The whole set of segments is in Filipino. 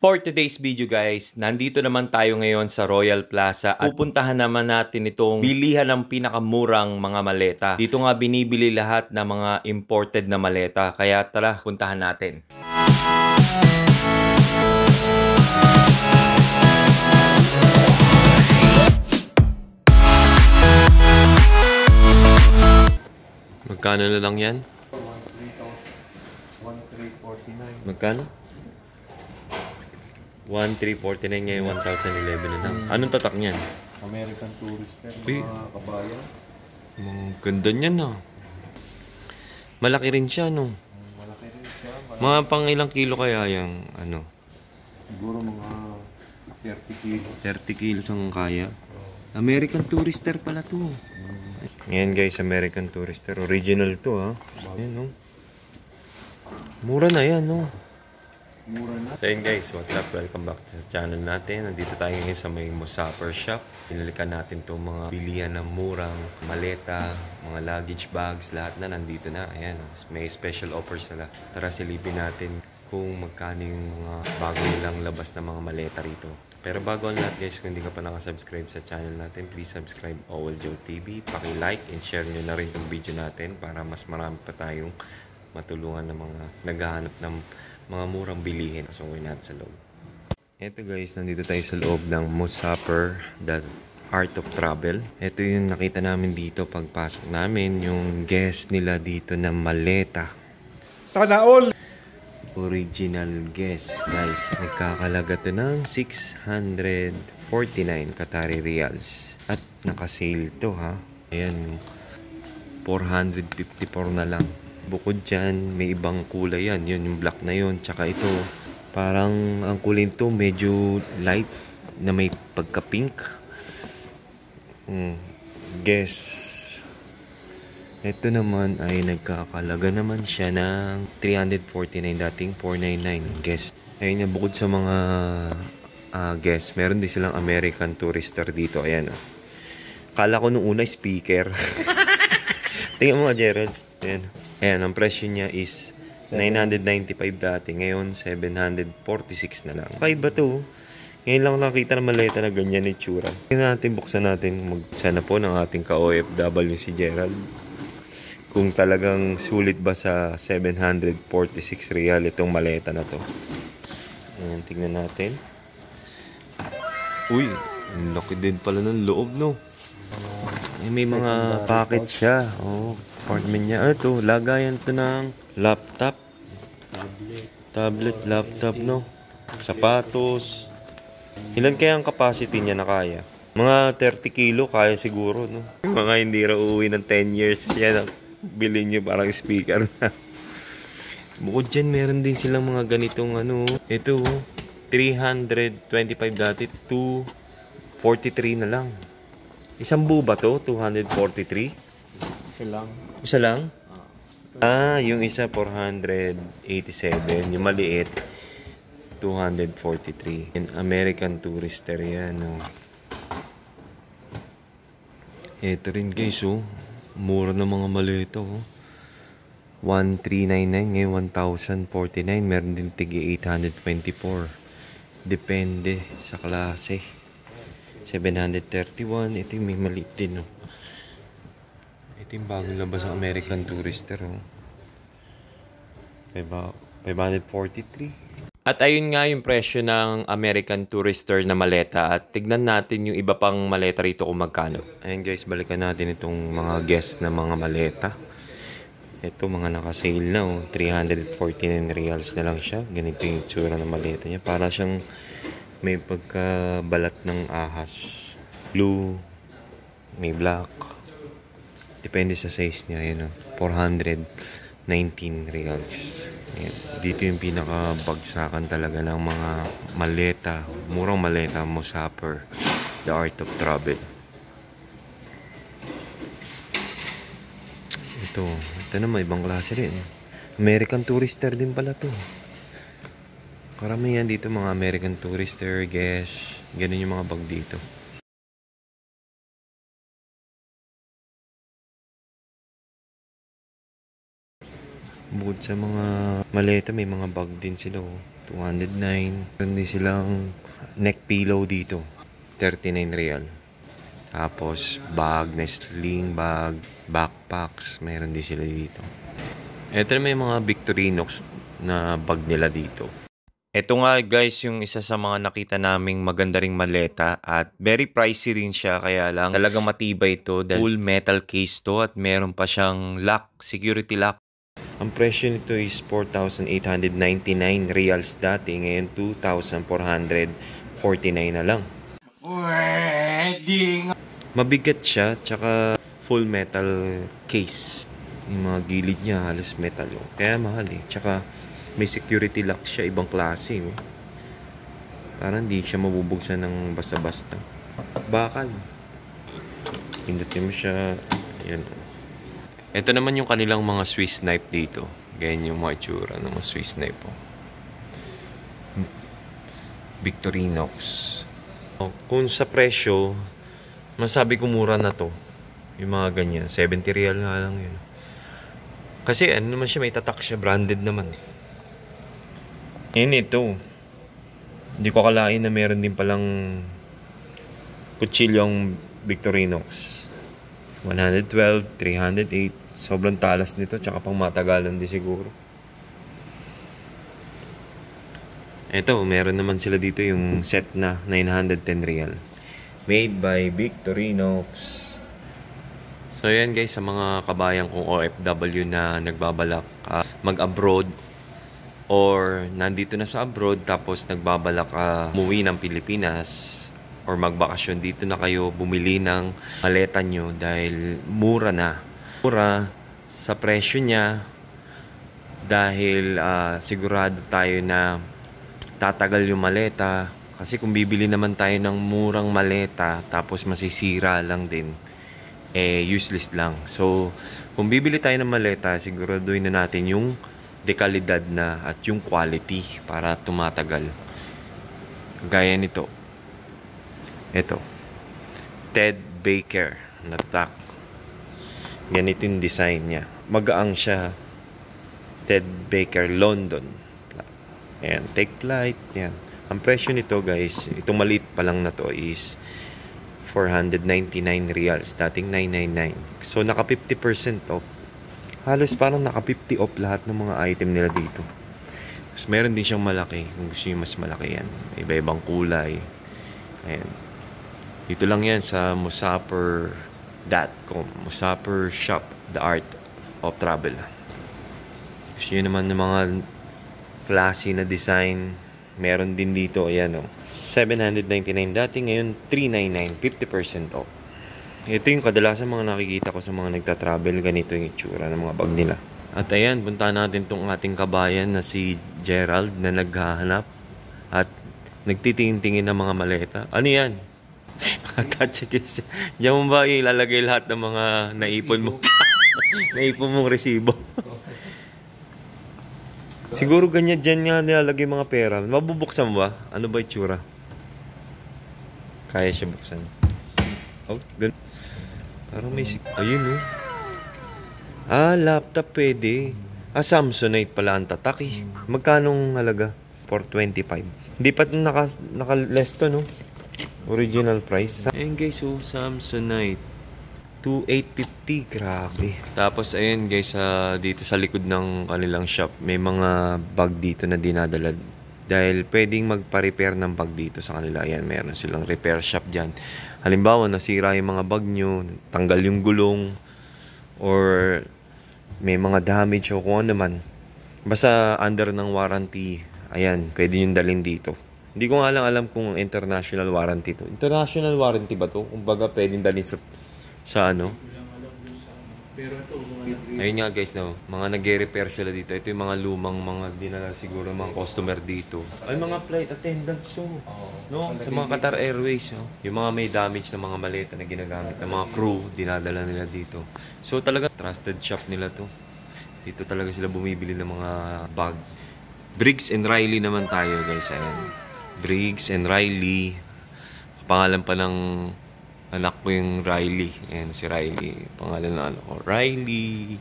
For today's video guys, nandito naman tayo ngayon sa Royal Plaza at pupuntahan naman natin itong bilihan ng pinakamurang mga maleta. Dito nga binibili lahat ng mga imported na maleta, kaya tara, puntahan natin. Magkano na lang yan? 1,349. Magkano? 1,349 ngayon, 1,011 na lang. Anong tatak niyan? American Tourister, mga kabayan. Ganda niyan ah. Malaki rin siya, no? Malaki rin siya. Mga pang ilang kilo kaya yung ano? Siguro mga 30 kilo. 30 kilos ang kaya. American Tourister pala to. Ngayon guys, American Tourister. Original to ha. Ayan, no? Mura na yan, no? Mura na. So yun guys, what's up? Welcome back sa channel natin. Nandito tayo ngayon sa may Mosapper shop. Pinalikan natin itong mga bilihan ng murang maleta, mga luggage bags, lahat na nandito na. Ayan, may special offers na. Tara silipin natin kung magkano yung mga bago nilang labas na mga maleta rito. Pero bago ang lahat guys, kung hindi ka pa nakasubscribe sa channel natin, please subscribe Owel Joe TV. Paki-like and share nyo na rin itong video natin para mas marami pa tayong matulungan ng mga naghahanap ng mga murang bilihin. Pasukin natin sa loob. Ito guys, nandito tayo sa loob ng Mosapper, The Art of Travel. Ito yung nakita namin dito pagpasok namin, yung guest nila dito na maleta. Sana all! Original guest guys. Nagkakalaga to ng 649 Qatari Riyals. At nakasale to ha. Ayan, 454 na lang. Bukod dyan, may ibang kulay yan. Yun, yung black na yun. Tsaka ito, parang ang kulay nito medyo light na may pagka-pink. Guess. Ito naman ay nagkakalaga naman siya ng 349, dating 499. Guess. Ayun na, bukod sa mga guess, meron din silang American Tourister dito. Ayan o. Kala ko nung una speaker. Tingnan mo nga, Gerald. Ayan. Ayan, ang presyo niya is 995 dati. Ngayon, 746 na lang. Kaiba to. Ngayon lang nakita na maleta na ganyan yung tsura. Tingnan natin, buksan natin. Sana po ng ating ka-OFW si Gerald. Kung talagang sulit ba sa 746 real itong maleta na to. Ayan, tingnan natin. Uy, laki din pala ng loob, no? May mga packet siya. Oh, apartment niya. Ito, lagayan to ng laptop. Tablet, laptop, no? Sapatos. Ilan kaya ang capacity niya na kaya? Mga 30 kilo kaya siguro, no? Yung mga hindi raw uuwi ng 10 years. Yan ang bilhin nyo parang speaker na. Bukod dyan, meron din silang mga ganitong ano. Ito, 325 dati. 243 na lang. Isang buo ba to? 243? Isa lang. Isa lang? Yung isa 487. Yung maliit 243. And American Tourister yan. Oh. Ito rin guys, oh. Mura na mga maleta, oh. 1,399 ngayon 1,049. Meron din tigi 824. Depende sa klase. 731. Ito yung may maliit din, oh. Ito yung bagong labas ng American Tourister, oh. 543. At ayun nga yung presyo ng American Tourister na maleta. At tignan natin yung iba pang maleta rito kung magkano. Ayun guys, balikan natin itong mga guest na mga maleta. Ito mga nakasale na, oh. 349 reals na lang siya. Ganito yung itsura ng maleta niya. Para siyang may pagkabalat ng ahas. Blue, may black. Depende sa size niya. Ayan, oh. 419 reals. Ayan. Dito yung pinakabagsakan talaga ng mga maleta. Murang maleta, Mosapper, The Art of Travel. Ito naman, ibang klase rin. American Tourister din pala to. Karamihan dito mga American Tourister, Guess. Ganun yung mga bag dito. Bukod sa mga maleta, may mga bag din sila, oh. 209. Meron din silang neck pillow dito. 39 real. Tapos bag na sling bag, backpacks, meron din sila dito. Ito na may mga Victorinox na bag nila dito. Ito nga guys yung isa sa mga nakita naming maganda ring maleta at very pricey rin siya, kaya lang talagang matibay ito dahil full metal case to at meron pa siyang lock, security lock. Ang presyo nito is 4,899 reals dati, ngayon 2,449 na lang. Wedding! Mabigat siya, tsaka full metal case. Yung mga gilid niya halos metal. Kaya mahal eh. Tsaka may security lock siya, ibang klase. Parang hindi siya mabubuksan ng basta-basta. Bakal. Pindutin mo siya. Yan. Ito naman yung kanilang mga Swiss knife dito. Ganyan yung mga itsura ng mga Swiss knife po. Victorinox. Kung sa presyo, masabi ko mura na to. Yung mga ganyan. 70 real nga lang yun. Kasi ano naman siya, may tatak siya. Branded naman. Yan ito. Hindi ko akalain na meron din palang kutsilyong Victorinox. 112, 308. Sobrang talas nito. Tsaka pang matagalan din siguro. Ito, meron naman sila dito yung set na 910 real. Made by Victorinox. So yan guys, sa mga kabayan kong OFW na nagbabalak mag-abroad or nandito na sa abroad tapos nagbabalak umuwi ng Pilipinas or magbakasyon, dito na kayo bumili ng maleta nyo dahil mura na. Mura sa presyo niya dahil sigurado tayo na tatagal yung maleta. Kasi kung bibili naman tayo ng murang maleta tapos masisira lang din, useless lang. So kung bibili tayo ng maleta, siguraduhin na natin yung dekalidad na at yung quality para tumatagal. Gaya nito. Ito. Ted Baker na tatak. Ganito yung design niya. Magaang siya. Ted Baker London. Ayan. Take flight. Ayan. Ang presyo nito guys, itong maliit pa lang na to is 499 reals. Dating 999. So naka 50% off. Halos parang naka 50 off lahat ng mga item nila dito. Mas meron din siyang malaki. Kung gusto nyo mas malaki yan. Iba-ibang kulay. Ayan. Dito lang yan sa Musafir.com. Musafir Shop. The Art of Travel. Gusto nyo naman ng mga classy na design. Meron din dito. Ayan o. 799 dati. Ngayon 399. 50% off. Ito yung kadalasan mga nakikita ko sa mga nagta-travel. Ganito yung itsura ng mga bag nila. At ayan, punta natin tong ating kabayan na si Gerald na naghahanap at nagtitingin-tingin ng mga maleta. Ano yan? Touch case. Diyan mo ba ilalagay lahat ng mga naipon mo? Naipon mong resibo. Siguro ganyan dyan nga nilalagay mga pera. Mabubuksan mo ba? Ano ba itsura? Kaya siya buksan. Oh, ganun. Parang may ayun oh. Laptop pwede. Samsonite pala ang tatak eh. Magkanong halaga? 425. Hindi pa naka-less to no? Original price. Ayun guys oh, Samsonite. 2,850. Grabe. Tapos ayun guys, dito sa likod ng kanilang shop, may mga bag dito na dinadala. Dahil pwedeng magpa-repair ng bag dito sa kanila. Ayan, meron silang repair shop dyan. Halimbawa, nasira yung mga bag nyo, tanggal yung gulong, or may mga damage o kung ano man. Basta under ng warranty, ayan, pwede yung dalhin dito. Hindi ko nga lang alam kung international warranty to. International warranty ba to? Kung baga pwedeng dalhin sa ano? Pero ito, Ayun nga guys, no, mga nag-repair sila dito. Ito yung mga lumang mga dinala siguro mga customer dito. Ay, mga flight attendants to. No? Sa mga Qatar Airways. No? Yung mga may damage na mga maleta na ginagamit ng mga crew, dinadala nila dito. So talaga, trusted shop nila to. Dito talaga sila bumibili ng mga bag. Briggs and Riley naman tayo guys. Ayan. Briggs and Riley. Pangalan pa ng anak ko yung Riley. Ayan, si Riley. Pangalan na anak ko, Riley.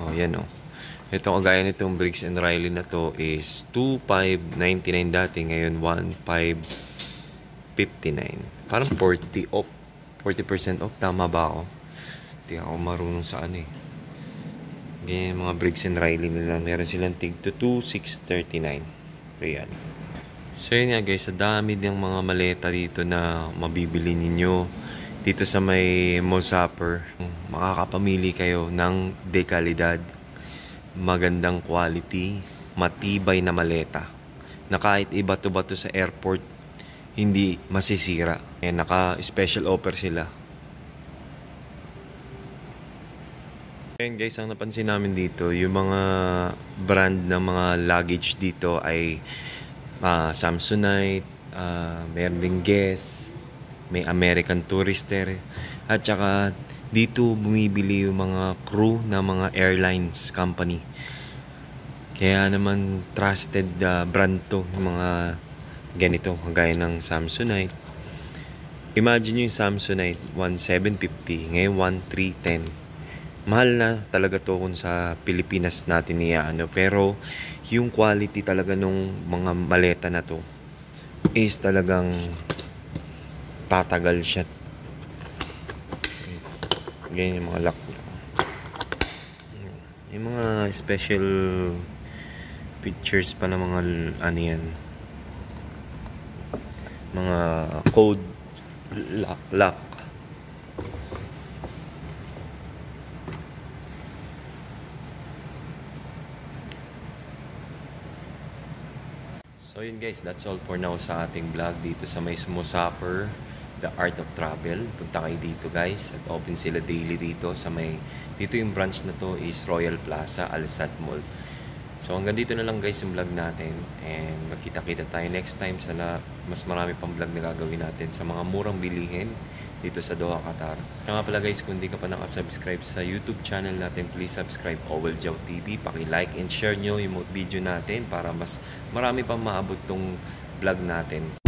Oh, yan oh. Ito kagaya nitong Briggs & Riley na to is 2,599 dati, ngayon 1,559. Parang 40 off. 40% off, tama ba ako? Hindi ako marunong sa ano eh. Ganyan mga Briggs & Riley nila. Meron silang tig to 2,639. Ayan. So yun nga guys, sa dami ng mga maleta dito na mabibili ninyo dito sa may Mosapper, makakapamili kayo ng dekalidad, magandang quality, matibay na maleta na kahit ibato-bato sa airport hindi masisira. Naka-special offer sila. Ayan guys, ang napansin namin dito, yung mga brand ng mga luggage dito ay Samsonite, meron ding Guess, may American Tourister, at saka dito bumibili yung mga crew ng mga airlines company. Kaya naman trusted brand to, yung mga ganito, kagaya ng Samsonite. Imagine yung Samsonite, 1,750, ngayon 1,310. Mahal na talaga to kung sa Pilipinas natin pero yung quality talaga nung mga maleta na to is talagang tatagal siya. Ganyan yung mga lock. Yung mga special pictures pa ng mga ano yan, mga code lock. So yun guys, that's all for now sa ating vlog dito sa may Mosapper, The Art of Travel. Punta kayo dito guys, at open sila daily dito sa may, dito yung branch na to is Royal Plaza, Alsat Mall. So hanggang dito na lang guys yung vlog natin, and magkita-kita tayo next time sa mas marami pang vlog na gagawin natin sa mga murang bilihin dito sa Doha, Qatar. Kaya nga pala guys, kung hindi ka pa nakasubscribe sa YouTube channel natin, please subscribe Owel Jow TV. Paki-like and share nyo yung video natin para mas marami pang maabot tong vlog natin.